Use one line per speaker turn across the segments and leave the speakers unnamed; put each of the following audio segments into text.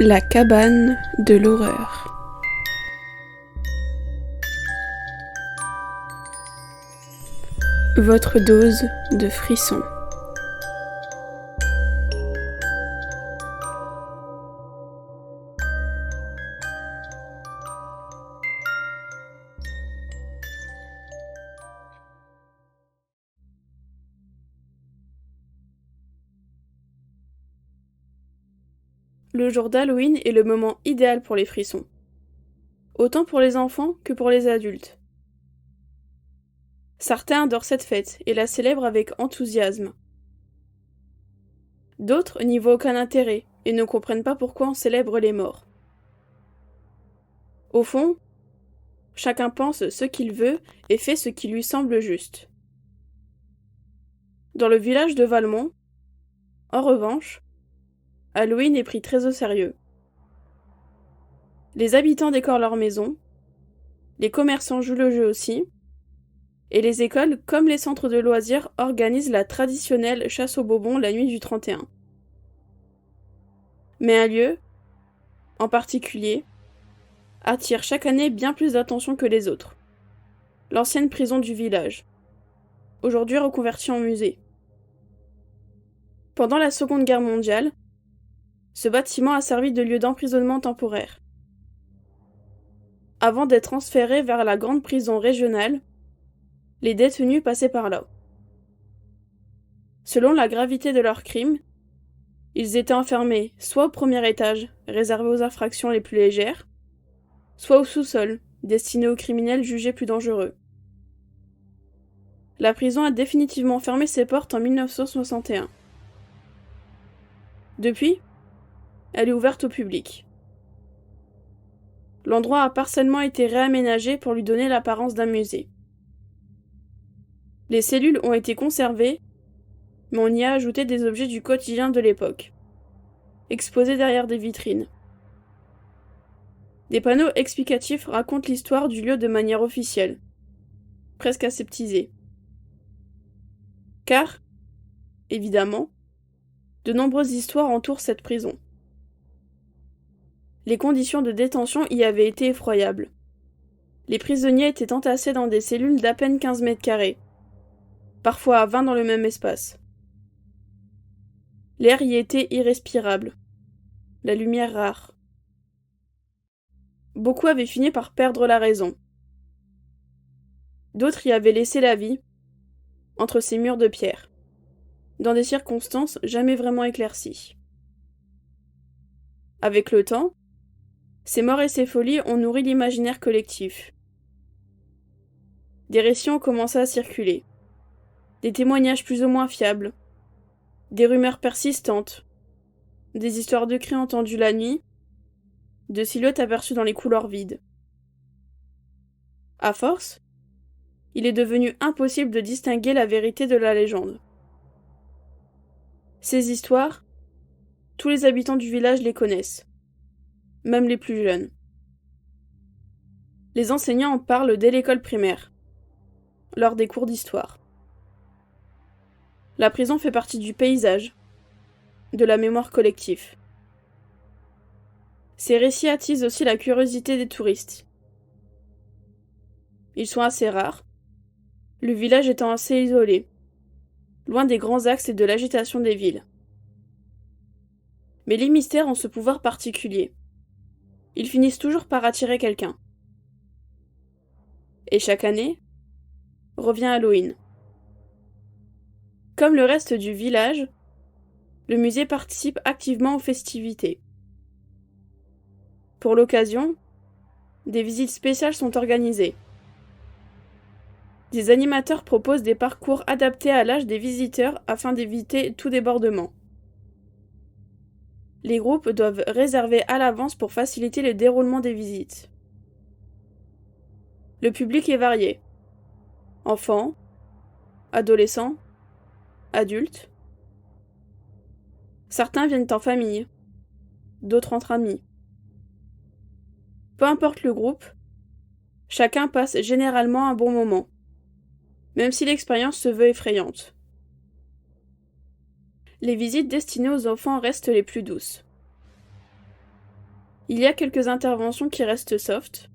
La cabane de l'horreur. Votre dose de frissons. Le jour d'Halloween est le moment idéal pour les frissons. Autant pour les enfants que pour les adultes. Certains adorent cette fête et la célèbrent avec enthousiasme. D'autres n'y voient aucun intérêt et ne comprennent pas pourquoi on célèbre les morts. Au fond, chacun pense ce qu'il veut et fait ce qui lui semble juste. Dans le village de Valmont, en revanche, Halloween est pris très au sérieux. Les habitants décorent leurs maisons, les commerçants jouent le jeu aussi, et les écoles, comme les centres de loisirs, organisent la traditionnelle chasse aux bonbons la nuit du 31. Mais un lieu, en particulier, attire chaque année bien plus d'attention que les autres. L'ancienne prison du village, aujourd'hui reconvertie en musée. Pendant la Seconde Guerre mondiale, ce bâtiment a servi de lieu d'emprisonnement temporaire. Avant d'être transféré vers la grande prison régionale, les détenus passaient par là. Selon la gravité de leurs crimes, ils étaient enfermés soit au premier étage, réservé aux infractions les plus légères, soit au sous-sol, destiné aux criminels jugés plus dangereux. La prison a définitivement fermé ses portes en 1961. Depuis, elle est ouverte au public. L'endroit a partiellement été réaménagé pour lui donner l'apparence d'un musée. Les cellules ont été conservées, mais on y a ajouté des objets du quotidien de l'époque, exposés derrière des vitrines. Des panneaux explicatifs racontent l'histoire du lieu de manière officielle, presque aseptisée. Car, évidemment, de nombreuses histoires entourent cette prison. Les conditions de détention y avaient été effroyables. Les prisonniers étaient entassés dans des cellules d'à peine 15 mètres carrés, parfois à 20 dans le même espace. L'air y était irrespirable, la lumière rare. Beaucoup avaient fini par perdre la raison. D'autres y avaient laissé la vie, entre ces murs de pierre, dans des circonstances jamais vraiment éclaircies. Avec le temps, ces morts et ces folies ont nourri l'imaginaire collectif. Des récits ont commencé à circuler, des témoignages plus ou moins fiables, des rumeurs persistantes, des histoires de cris entendues la nuit, de silhouettes aperçues dans les couloirs vides. À force, il est devenu impossible de distinguer la vérité de la légende. Ces histoires, tous les habitants du village les connaissent, même les plus jeunes. Les enseignants en parlent dès l'école primaire, lors des cours d'histoire. La prison fait partie du paysage, de la mémoire collective. Ces récits attisent aussi la curiosité des touristes. Ils sont assez rares, le village étant assez isolé, loin des grands axes et de l'agitation des villes. Mais les mystères ont ce pouvoir particulier. Ils finissent toujours par attirer quelqu'un. Et chaque année, revient Halloween. Comme le reste du village, le musée participe activement aux festivités. Pour l'occasion, des visites spéciales sont organisées. Des animateurs proposent des parcours adaptés à l'âge des visiteurs afin d'éviter tout débordement. Les groupes doivent réserver à l'avance pour faciliter le déroulement des visites. Le public est varié. Enfants, adolescents, adultes. Certains viennent en famille, d'autres entre amis. Peu importe le groupe, chacun passe généralement un bon moment, même si l'expérience se veut effrayante. Les visites destinées aux enfants restent les plus douces. Il y a quelques interventions qui restent soft.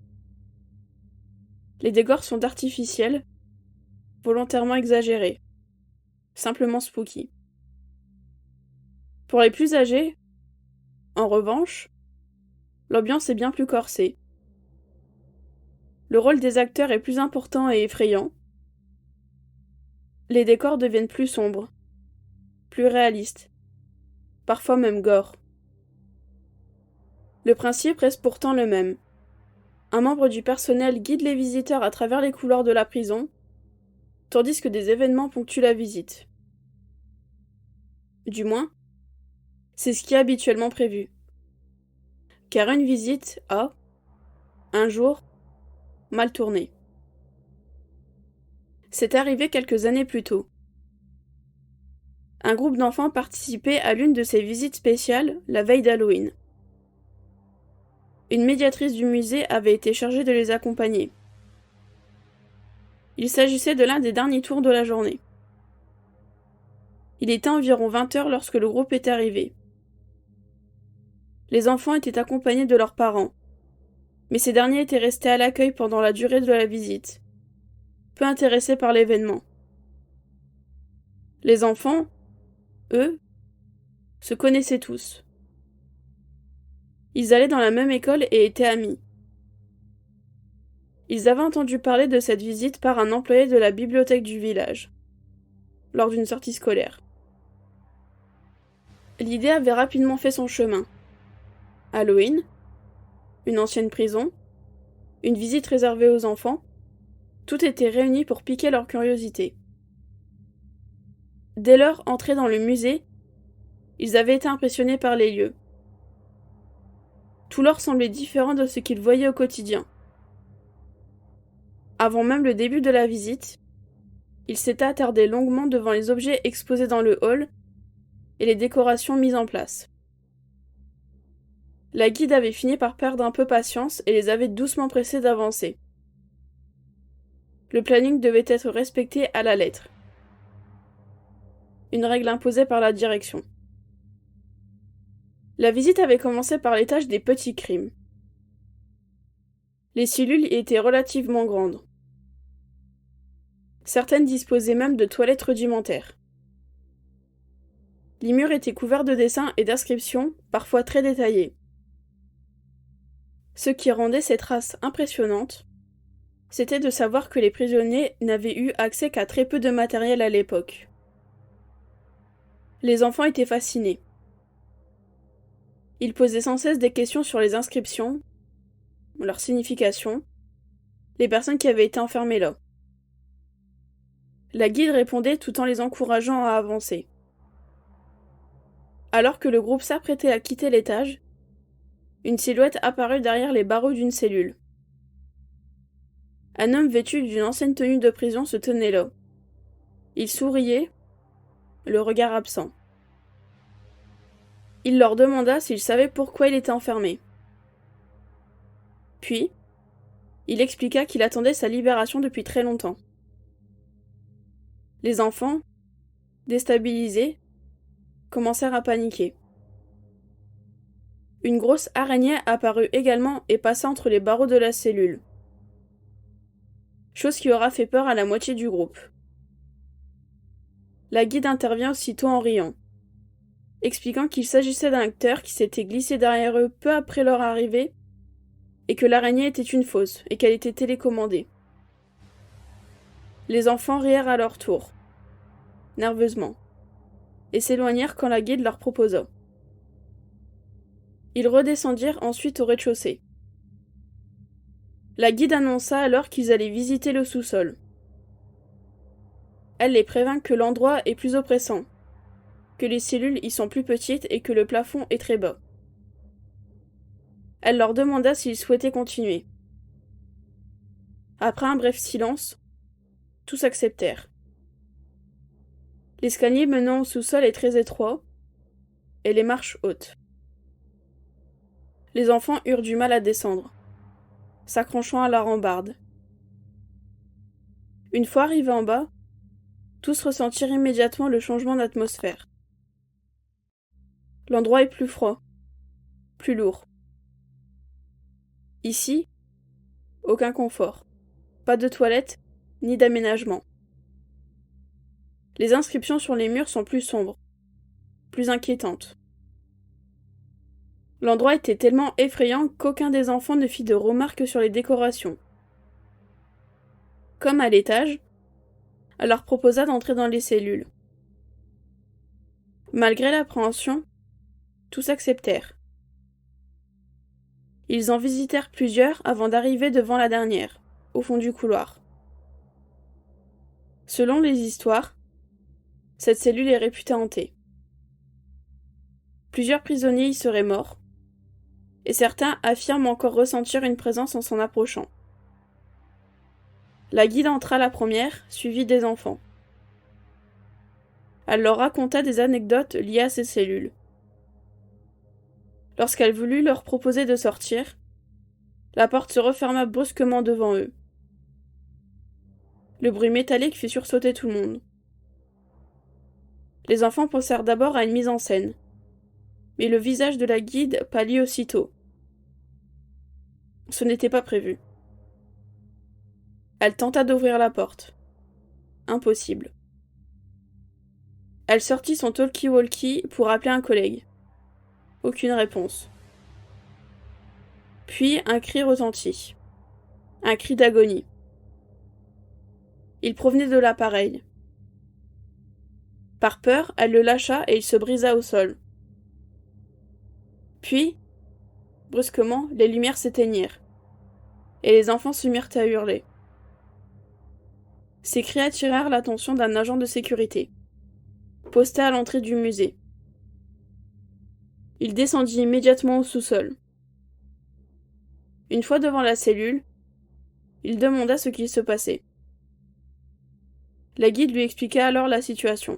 Les décors sont artificiels, volontairement exagérés, simplement spooky. Pour les plus âgés, en revanche, l'ambiance est bien plus corsée. Le rôle des acteurs est plus important et effrayant. Les décors deviennent plus sombres, plus réalistes, parfois même gore. Le principe reste pourtant le même. Un membre du personnel guide les visiteurs à travers les couloirs de la prison, tandis que des événements ponctuent la visite. Du moins, c'est ce qui est habituellement prévu. Car une visite a, un jour, mal tourné. C'est arrivé quelques années plus tôt. Un groupe d'enfants participait à l'une de ces visites spéciales la veille d'Halloween. Une médiatrice du musée avait été chargée de les accompagner. Il s'agissait de l'un des derniers tours de la journée. Il était environ 20h lorsque le groupe est arrivé. Les enfants étaient accompagnés de leurs parents, mais ces derniers étaient restés à l'accueil pendant la durée de la visite, peu intéressés par l'événement. Les enfants, eux, se connaissaient tous. Ils allaient dans la même école et étaient amis. Ils avaient entendu parler de cette visite par un employé de la bibliothèque du village, lors d'une sortie scolaire. L'idée avait rapidement fait son chemin. Halloween, une ancienne prison, une visite réservée aux enfants, tout était réuni pour piquer leur curiosité. Dès leur entrée dans le musée, ils avaient été impressionnés par les lieux. Tout leur semblait différent de ce qu'ils voyaient au quotidien. Avant même le début de la visite, ils s'étaient attardés longuement devant les objets exposés dans le hall et les décorations mises en place. La guide avait fini par perdre un peu patience et les avait doucement pressés d'avancer. Le planning devait être respecté à la lettre. Une règle imposée par la direction. La visite avait commencé par l'étage des petits crimes. Les cellules y étaient relativement grandes. Certaines disposaient même de toilettes rudimentaires. Les murs étaient couverts de dessins et d'inscriptions, parfois très détaillées. Ce qui rendait ces traces impressionnantes, c'était de savoir que les prisonniers n'avaient eu accès qu'à très peu de matériel à l'époque. Les enfants étaient fascinés. Ils posaient sans cesse des questions sur les inscriptions, leur signification, les personnes qui avaient été enfermées là. La guide répondait tout en les encourageant à avancer. Alors que le groupe s'apprêtait à quitter l'étage, une silhouette apparut derrière les barreaux d'une cellule. Un homme vêtu d'une ancienne tenue de prison se tenait là. Il souriait, le regard absent. Il leur demanda s'ils savaient pourquoi il était enfermé. Puis, il expliqua qu'il attendait sa libération depuis très longtemps. Les enfants, déstabilisés, commencèrent à paniquer. Une grosse araignée apparut également et passa entre les barreaux de la cellule. Chose qui aura fait peur à la moitié du groupe. La guide intervient aussitôt en riant, expliquant qu'il s'agissait d'un acteur qui s'était glissé derrière eux peu après leur arrivée et que l'araignée était une fausse et qu'elle était télécommandée. Les enfants rièrent à leur tour, nerveusement, et s'éloignèrent quand la guide leur proposa. Ils redescendirent ensuite au rez-de-chaussée. La guide annonça alors qu'ils allaient visiter le sous-sol. Elle les prévint que l'endroit est plus oppressant, que les cellules y sont plus petites et que le plafond est très bas. Elle leur demanda s'ils souhaitaient continuer. Après un bref silence, tous acceptèrent. L'escalier menant au sous-sol est très étroit, et les marches hautes. Les enfants eurent du mal à descendre, s'accrochant à la rambarde. Une fois arrivés en bas, tous ressentirent immédiatement le changement d'atmosphère. L'endroit est plus froid, plus lourd. Ici, aucun confort, pas de toilette, ni d'aménagement. Les inscriptions sur les murs sont plus sombres, plus inquiétantes. L'endroit était tellement effrayant qu'aucun des enfants ne fit de remarques sur les décorations. Comme à l'étage, elle leur proposa d'entrer dans les cellules. Malgré l'appréhension, tous acceptèrent. Ils en visitèrent plusieurs avant d'arriver devant la dernière, au fond du couloir. Selon les histoires, cette cellule est réputée hantée. Plusieurs prisonniers y seraient morts, et certains affirment encore ressentir une présence en s'en approchant. La guide entra la première, suivie des enfants. Elle leur raconta des anecdotes liées à ces cellules. Lorsqu'elle voulut leur proposer de sortir, la porte se referma brusquement devant eux. Le bruit métallique fit sursauter tout le monde. Les enfants pensèrent d'abord à une mise en scène, mais le visage de la guide pâlit aussitôt. Ce n'était pas prévu. Elle tenta d'ouvrir la porte. Impossible. Elle sortit son talkie-walkie pour appeler un collègue. Aucune réponse. Puis un cri retentit. Un cri d'agonie. Il provenait de l'appareil. Par peur, elle le lâcha et il se brisa au sol. Puis, brusquement, les lumières s'éteignirent, et les enfants se mirent à hurler. Ces cris attirèrent l'attention d'un agent de sécurité, posté à l'entrée du musée. Il descendit immédiatement au sous-sol. Une fois devant la cellule, il demanda ce qu'il se passait. La guide lui expliqua alors la situation.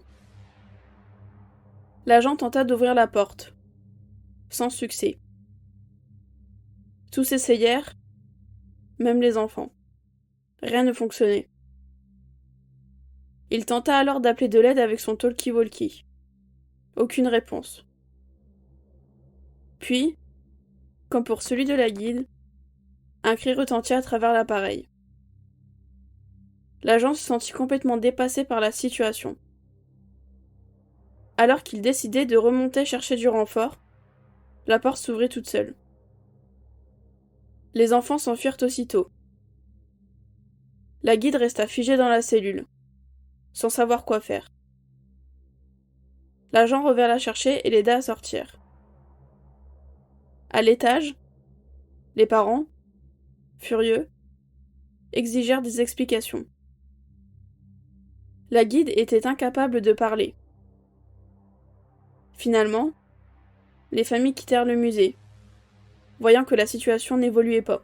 L'agent tenta d'ouvrir la porte, sans succès. Tous essayèrent, même les enfants. Rien ne fonctionnait. Il tenta alors d'appeler de l'aide avec son talkie-walkie. Aucune réponse. Puis, comme pour celui de la guide, un cri retentit à travers l'appareil. L'agent se sentit complètement dépassé par la situation. Alors qu'il décidait de remonter chercher du renfort, la porte s'ouvrit toute seule. Les enfants s'enfuirent aussitôt. La guide resta figée dans la cellule, sans savoir quoi faire. L'agent revint la chercher et l'aida à sortir. À l'étage, les parents, furieux, exigèrent des explications. La guide était incapable de parler. Finalement, les familles quittèrent le musée, voyant que la situation n'évoluait pas.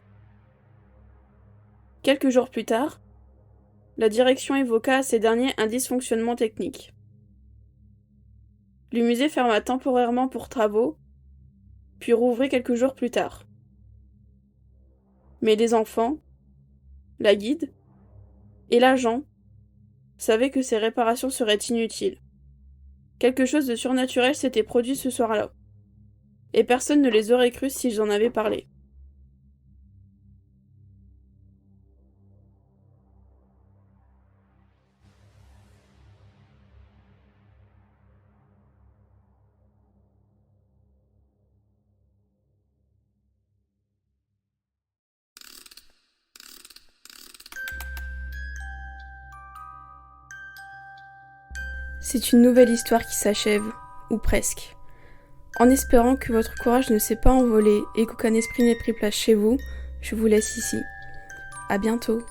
Quelques jours plus tard, la direction évoqua à ces derniers un dysfonctionnement technique. Le musée ferma temporairement pour travaux, puis rouvrit quelques jours plus tard. Mais les enfants, la guide et l'agent savaient que ces réparations seraient inutiles. Quelque chose de surnaturel s'était produit ce soir-là, et personne ne les aurait crus s'ils en avaient parlé. C'est une nouvelle histoire qui s'achève, ou presque. En espérant que votre courage ne s'est pas envolé et qu'aucun esprit n'ait pris place chez vous, je vous laisse ici. À bientôt.